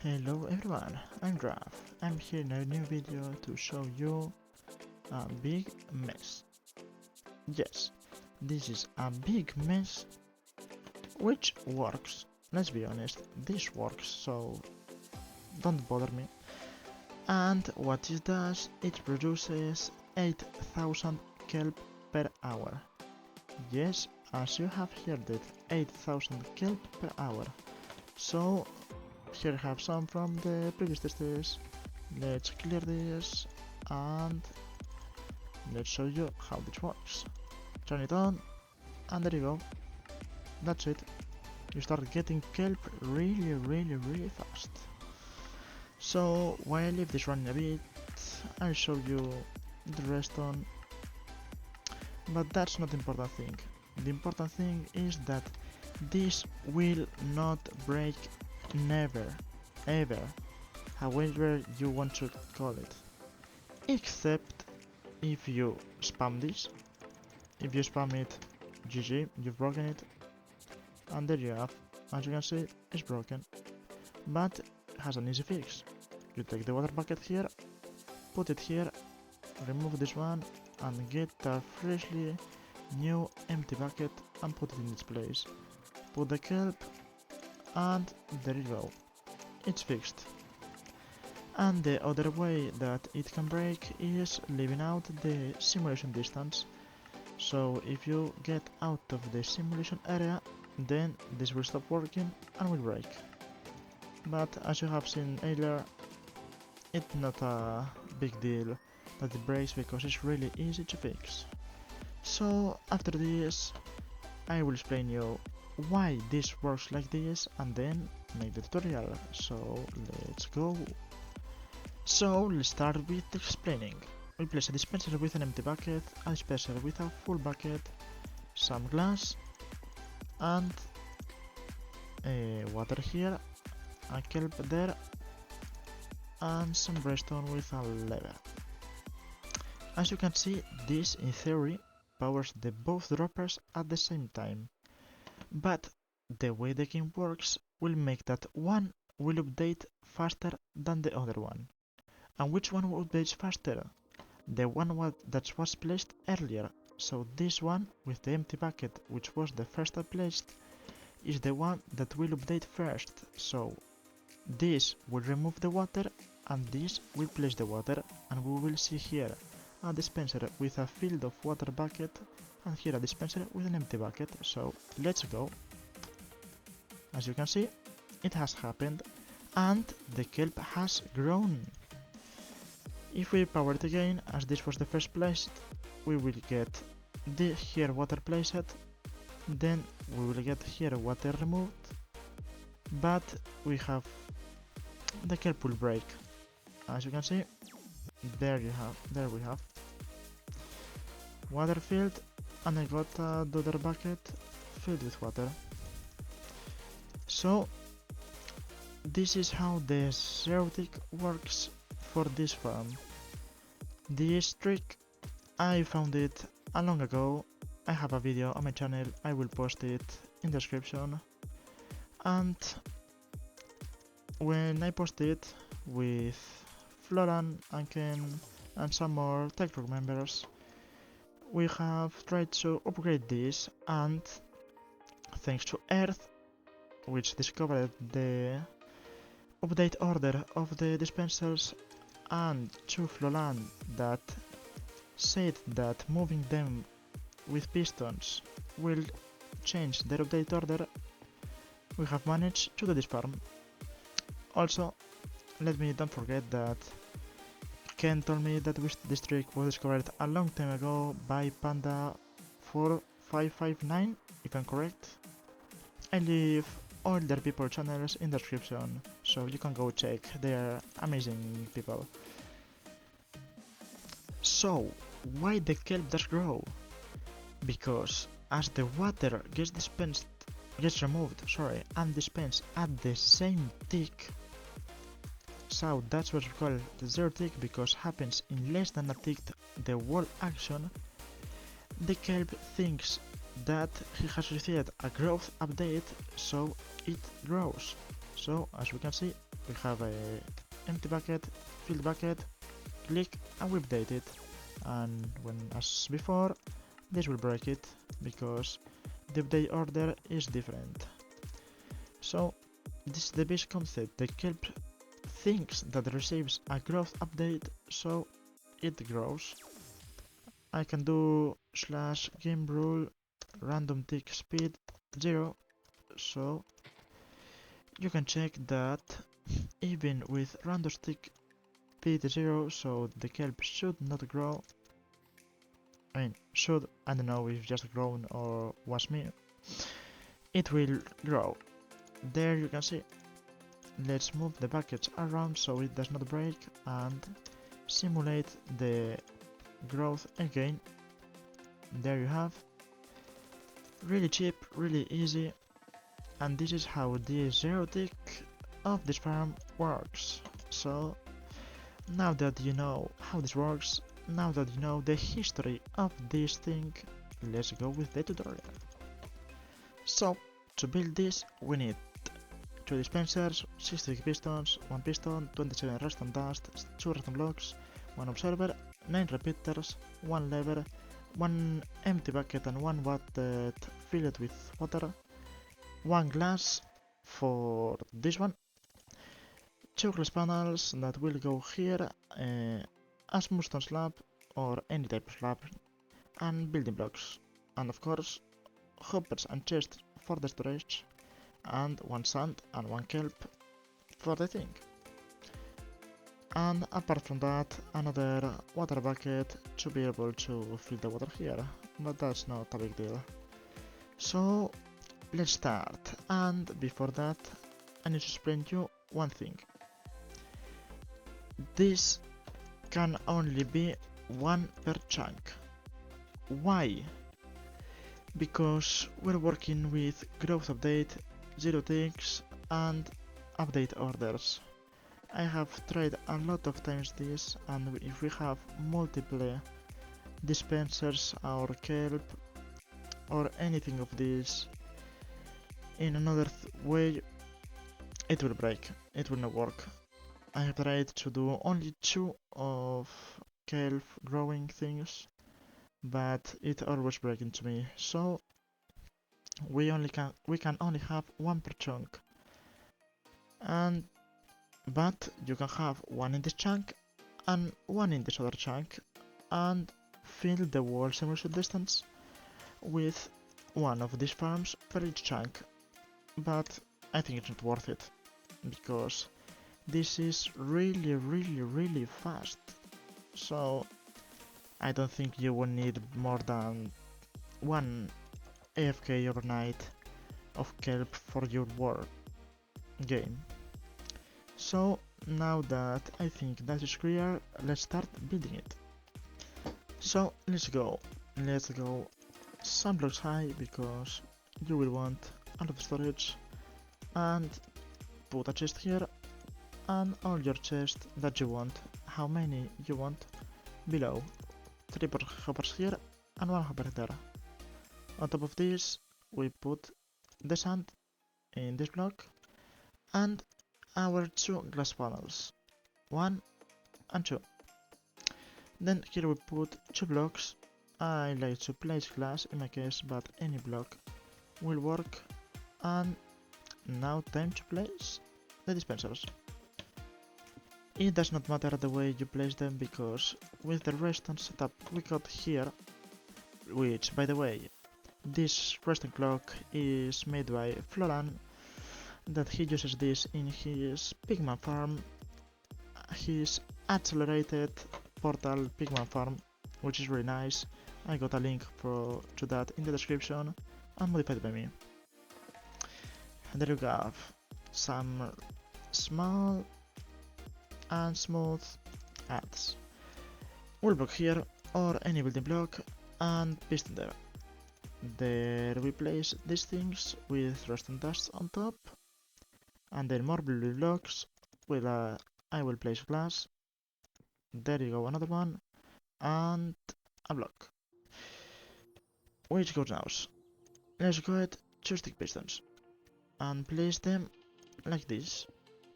Hello everyone, I'm Graf. I'm here in a new video to show you a big mess. Yes, this is a big mess which works. Let's be honest, this works, so don't bother me. And what it does, it produces 8000 kelp per hour. Yes, as you have heard it, 8000 kelp per hour. So here I have some from the previous testers. Let's clear this and let's show you how this works. Turn it on and there you go. That's it. You start getting kelp really fast. So while I leave this running a bit, I'll show you the redstone. But that's not the important thing. The important thing is that this will not break, never, ever, however you want to call it. Except if you spam this. If you spam it, GG, you've broken it. And there you have. As you can see, it's broken. But it has an easy fix. You take the water bucket here, put it here, remove this one, and get a freshly new empty bucket and put it in its place. Put the kelp, and there you go. It's fixed. And the other way that it can break is leaving out the simulation distance. So if you get out of the simulation area, then this will stop working and will break. But as you have seen earlier, it's not a big deal that it breaks because it's really easy to fix. So after this, I will explain you why this works like this and then make the tutorial. So let's go. So let's start with explaining. We place a dispenser with an empty bucket, a dispenser with a full bucket, some glass, and water here, a kelp there, and some redstone with a lever. As you can see, this in theory powers the both droppers at the same time, but the way the game works will make that one will update faster than the other one. And which one updates faster? The one that was placed earlier. So this one with the empty bucket, which was the first I placed, is the one that will update first. So this will remove the water and this will place the water, and we will see here a dispenser with a filled of water bucket and here a dispenser with an empty bucket. So let's go. As you can see, it has happened and the kelp has grown. If we power it again, as this was the first placed, we will get here water placed, then we will get here water removed, but we have the kelp will break. As you can see, there we have water filled, and I got the other bucket filled with water. So this is how the zero tick works for this farm. This trick, I found it a long ago. I have a video on my channel, I will post it in the description. And when I post it with Flolan and Ken and some more tech group members, we have tried to upgrade this, and thanks to Earth, which discovered the update order of the dispensers, and to Flolan that said that moving them with pistons will change their update order, we have managed to do this farm. Also, don't forget that Ken told me that this trick was discovered a long time ago by Panda4559, if I'm correct. I leave all their people channels in the description, so you can go check, they're amazing people. So, why the kelp does grow? Because as the water gets removed, and dispensed at the same tick, so that's what we call the zero tick, because happens in less than a tick the wall action, the kelp thinks that he has received a growth update, so it grows. So as we can see, we have a empty bucket, filled bucket, click and we update it, and when as before this will break it because the update order is different. So this is the basic concept. The kelp thinks that it receives a growth update, so it grows. I can do slash game rule random tick speed 0, so you can check that even with random tick speed 0, so the kelp should not grow. I mean, should, I don't know if just grown or was me. It will grow. There you can see. Let's move the buckets around so it does not break and simulate the growth again. There you have. Really cheap, really easy, and this is how the zero tick of this farm works. So now that you know how this works, now that you know the history of this thing, let's go with the tutorial. So to build this we need 2 dispensers, 60 pistons, 1 piston, 27 redstone dust, 2 redstone blocks, 1 observer, 9 repeaters, 1 lever, 1 empty bucket and 1 bucket filled with water, 1 glass for this one, 2 glass panels that will go here as moonstone slab or any type of slab, and building blocks, and of course hoppers and chests for the storage, and 1 sand and 1 kelp for the thing. And apart from that, another water bucket to be able to fill the water here, but that's not a big deal. So let's start, and before that I need to explain you one thing. This can only be 1 per chunk. Why? Because we're working with growth update, zero ticks and update orders. I have tried a lot of times this, and if we have multiple dispensers or kelp or anything of this in another way, it will break, it will not work. I have tried to do only 2 of kelp growing things, but it always breaks into me, so we can only have 1 per chunk. But you can have 1 in this chunk and 1 in this other chunk and fill the whole simulation distance with 1 of these farms per each chunk. But I think it's not worth it because this is really fast. So I don't think you will need more than 1 AFK overnight of kelp for your war game. So now that I think that is clear, let's start building it. So let's go some blocks high because you will want a lot of storage, and put a chest here and all your chests that you want, how many you want, below. 3 hoppers here and 1 hopper there. On top of this we put the sand in this block and our 2 glass panels, 1 and 2. Then here we put 2 blocks. I like to place glass in my case, but any block will work. And now time to place the dispensers. It does not matter the way you place them because with the redstone setup we got here, which by the way, this redstone clock is made by Flolan, that he uses this in his pigman farm, his accelerated portal pigman farm, which is really nice. I got a link to that in the description and modified by me. And there you go, some small and smooth adds. Wool block here or any building block and piston there. There we place these things with redstone dust on top. And then more blue blocks, I will place glass. There you go, another one, and a block. Which goes now. Let's go ahead, 2 stick pistons, and place them like this.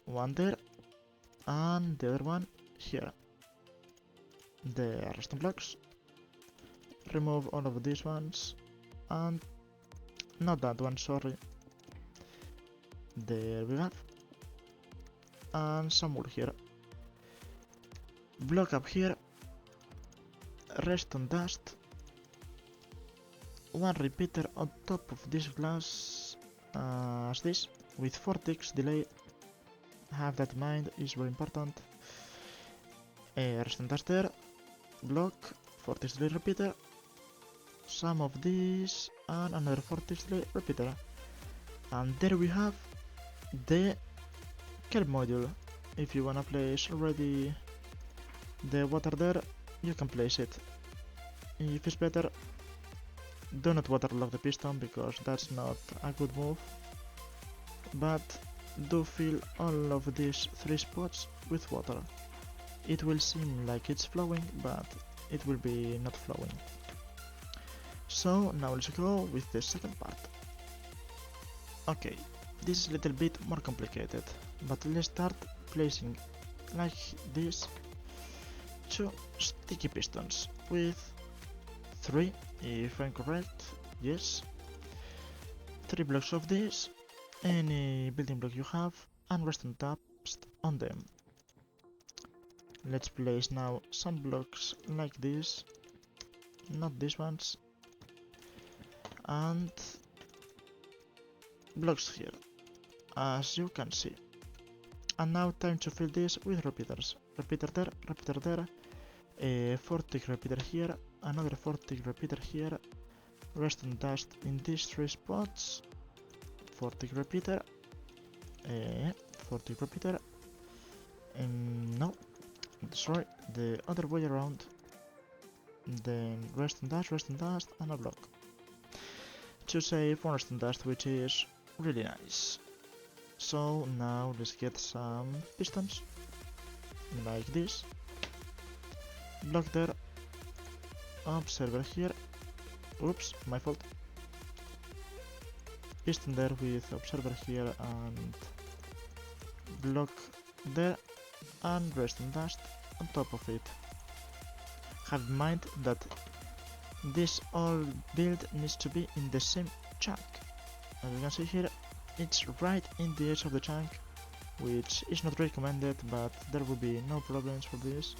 one there, and the other one here. The redstone blocks. Remove all of these ones, and not that one, sorry. There we have. And some more here. Block up here. Redstone dust. One repeater on top of this glass as this, with 4 ticks delay. Have that in mind, is very important. Redstone dust there. Block, 4 ticks delay repeater. Some of these and another 4 ticks delay repeater. And there we have the Kelp module. If you wanna place already the water there, you can place it. If it's better, do not waterlock the piston because that's not a good move. But do fill all of these 3 spots with water. It will seem like it's flowing, but it will be not flowing. So now let's go with the second part. Okay, this is a little bit more complicated, but let's start placing like this 2 sticky pistons with 3, if I'm correct, yes. 3 blocks of this, any building block you have, and redstone dust on them. Let's place now some blocks like this, not these ones, and blocks here, as you can see. And now time to fill this with repeaters. Repeater there, a 4 tick repeater here, another 4 tick repeater here, redstone dust in these 3 spots, 4 tick repeater, 4 tick repeater, no, sorry, the other way around, then redstone dust, and a block. To save one redstone dust, which is really nice. So now let's get some pistons, like this. Block there, observer here, oops, my fault. Piston there with observer here and block there, and redstone dust on top of it. Have in mind that this all build needs to be in the same chunk. As you can see here, it's right in the edge of the chunk, which is not recommended, but there will be no problems for this.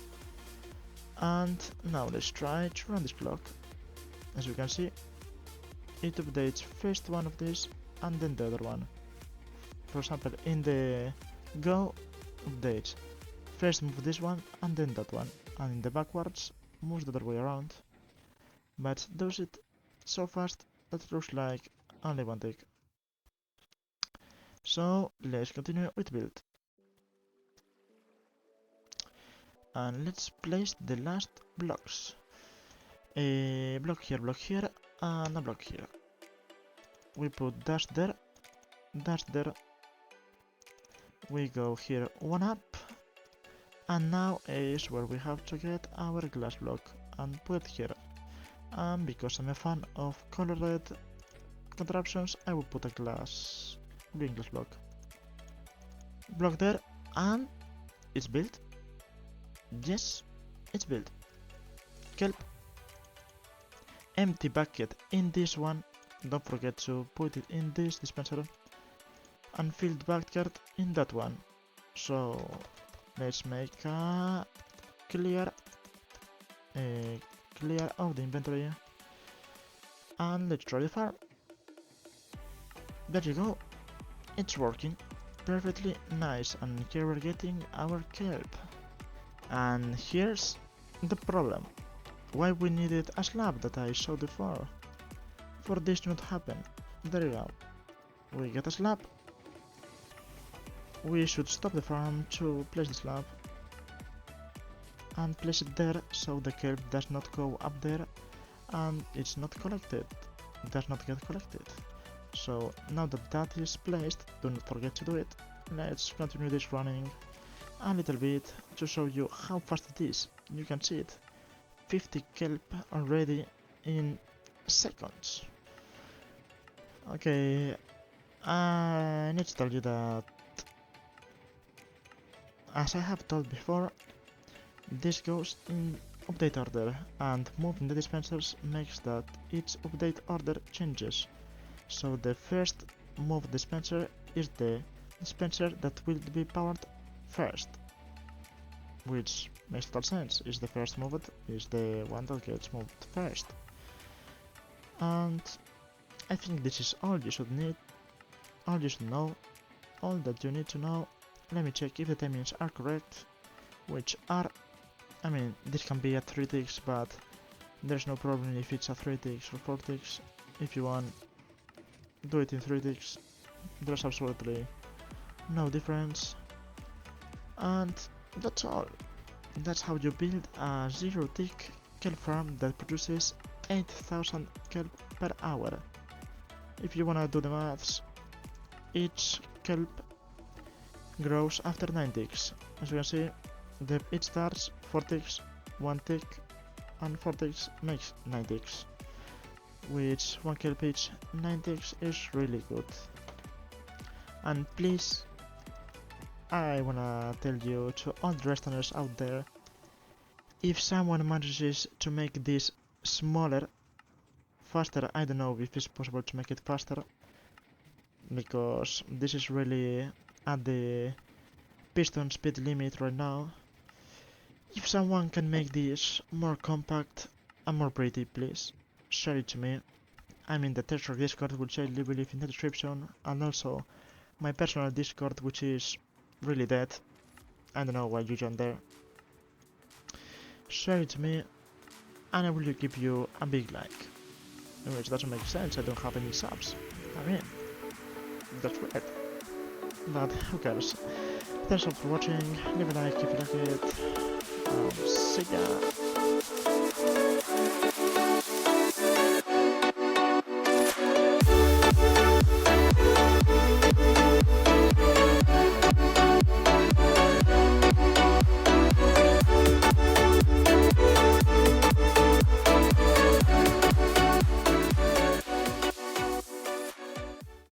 And now let's try to run this clock. As you can see, it updates first one of these and then the other one. For example, in the go updates first move this one and then that one, and in the backwards moves the other way around, but does it so fast that it looks like only one tick. So let's continue with build. And let's place the last blocks. A block here, and a block here. We put dust there. We go here one up, and now is where we have to get our glass block and put it here. And because I'm a fan of colored contraptions, I will put a green glass block. Block there, and it's built. Yes, it's built. Kelp. Empty bucket in this one. Don't forget to put it in this dispenser. And filled bucket in that one. So let's make a clear of the inventory. And let's try the farm. There you go. It's working perfectly nice, and here we're getting our kelp. And here's the problem. Why we needed a slab that I showed before. For this to not happen. There you go. We get a slab. We should stop the farm to place the slab. And place it there so the kelp does not go up there and it's not collected. It does not get collected. So now that that is placed, do not forget to do it. Let's continue this running a little bit to show you how fast it is. You can see it. 50 kelp already in seconds. Okay, I need to tell you that as I have told before, this goes in update order, and moving the dispensers makes that each update order changes. So the first move dispenser is the dispenser that will be powered first, which makes total sense. Is the first moved is the one that gets moved first. And I think this is all you should need, all you should know, all that you need to know. Let me check if the timings are correct, which are, I mean, this can be at 3 ticks, but there's no problem if it's at 3 ticks or 4 ticks. If you want, do it in 3 ticks, there's absolutely no difference. And that's all. That's how you build a 0 tick kelp farm that produces 8000 kelp per hour. If you wanna do the maths, each kelp grows after 9 ticks. As you can see, it starts 4 ticks, 1 tick, and 4 ticks makes 9 ticks. Which 1 kelp each 9 ticks is really good. And please, I wanna tell you to all the Redstoneers out there, if someone manages to make this smaller, faster, I don't know if it's possible to make it faster, because this is really at the piston speed limit right now. If someone can make this more compact and more pretty, please share it to me. I'm in the Bedrock Discord, which I leave in the description, and also my personal Discord, which is really dead. I don't know why you joined there. Share it to me, and I will give you a big like. Which doesn't make sense, I don't have any subs. I mean, that's weird. But who cares? Thanks all for watching, leave a like if you like it. See ya!